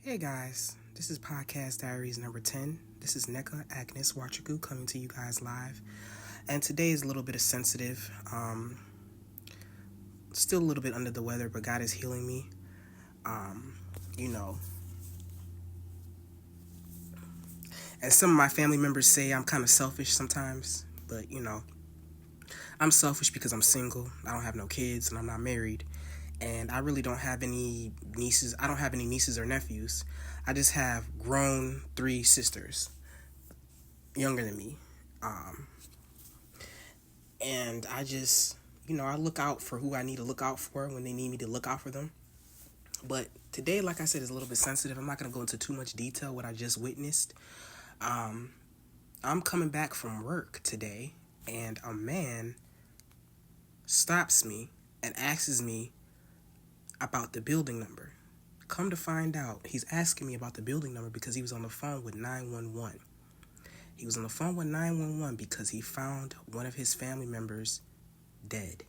Hey guys, this is Podcast Diaries number 10. This is Neka Agnes Wachaku coming to you guys live. And today is a little bit of sensitive. Still a little bit under the weather, but God is healing me. Um, you know. And some of my family members say I'm kind of selfish sometimes, but I'm selfish because I'm single. I don't have no kids and I'm not married. And I really don't have any nieces. I don't have any nieces or nephews. I just have grown 3 sisters, younger than me. And I just, I look out for who I need to look out for when they need me to look out for them. But today, like I said, is a little bit sensitive. I'm not going to go into too much detail what I just witnessed. I'm coming back from work today, and a man stops me and asks me about the building number. Come to find out, he's asking me about the building number because he was on the phone with 911. He was on the phone with 911 because he found one of his family members dead.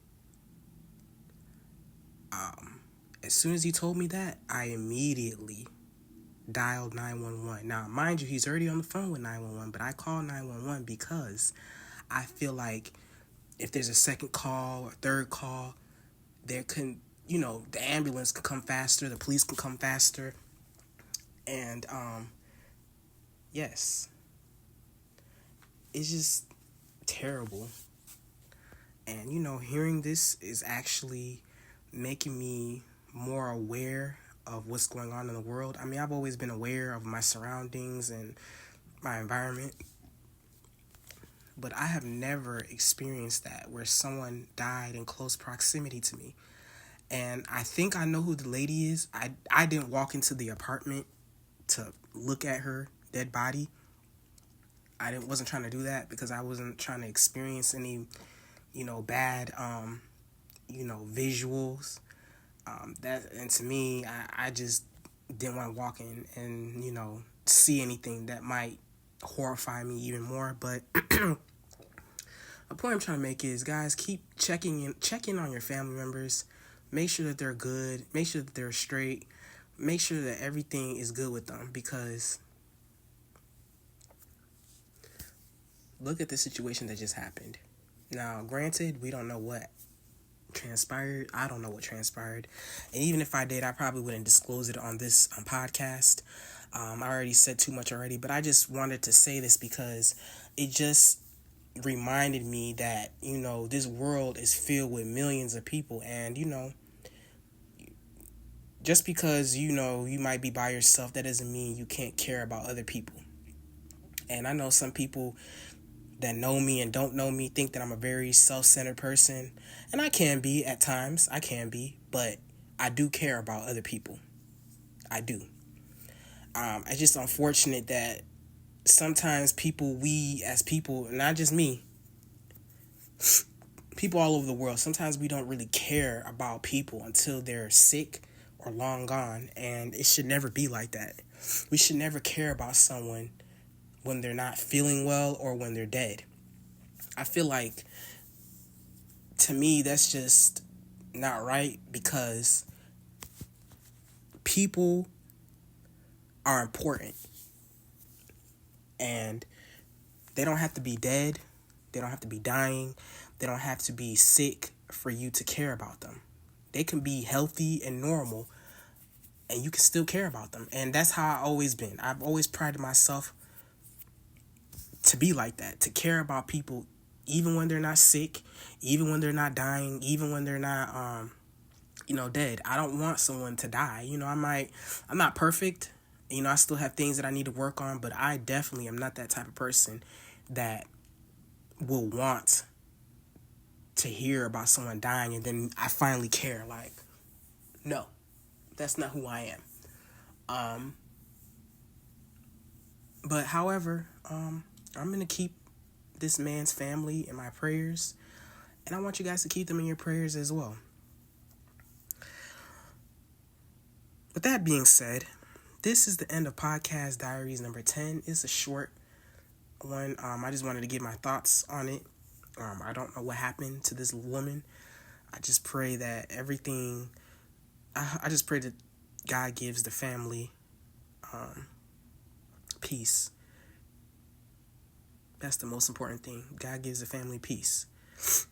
As soon as he told me that, I immediately dialed 911. Now, mind you, he's already on the phone with 911, but I called 911 because I feel like if there's a second call or third call, there can, the ambulance can come faster, the police can come faster. And, yes, it's just terrible. And, hearing this is actually making me more aware of what's going on in the world. I mean, I've always been aware of my surroundings and my environment, but I have never experienced that where someone died in close proximity to me. And I think I know who the lady is. I didn't walk into the apartment to look at her dead body. Wasn't trying to do that because I wasn't trying to experience any, bad, visuals. And to me, I just didn't want to walk in and, see anything that might horrify me even more. But the point I'm trying to make is, guys, keep check in on your family members. Make sure that they're good. Make sure that they're straight. Make sure that everything is good with them, because look at the situation that just happened. Now, granted, we don't know what transpired. I don't know what transpired. And even if I did, I probably wouldn't disclose it on this podcast. I already said too much already, but I just wanted to say this because it just reminded me that, this world is filled with millions of people. And, just because, you might be by yourself, that doesn't mean you can't care about other people. And I know some people that know me and don't know me think that I'm a very self-centered person. And I can be at times. I can be. But I do care about other people. I do. It's just unfortunate that sometimes we as people, not just me, people all over the world, sometimes we don't really care about people until they're sick or long gone. And it should never be like that. We should never care about someone when they're not feeling well or when they're dead. I feel like, to me, that's just not right, because people are important. And they don't have to be dead. They don't have to be dying. They don't have to be sick for you to care about them. They can be healthy and normal, and you can still care about them. And that's how I've always been. I've always prided myself to be like that, to care about people, even when they're not sick, even when they're not dying, even when they're not, dead. I don't want someone to die. I'm not perfect. I still have things that I need to work on, but I definitely am not that type of person that will want to hear about someone dying and then I finally care. Like, no, that's not who I am. But however, I'm going to keep this man's family in my prayers, and I want you guys to keep them in your prayers as well. With that being said, this is the end of Podcast Diaries number 10. It's a short one. I just wanted to give my thoughts on it. I don't know what happened to this woman. I just pray that I just pray that God gives the family Peace. That's the most important thing. God gives the family peace,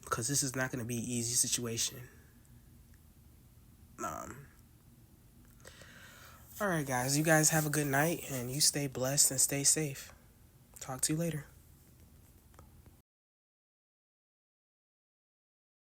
because this is not going to be an easy situation. All right, guys. You guys have a good night, and you stay blessed and stay safe. Talk to you later.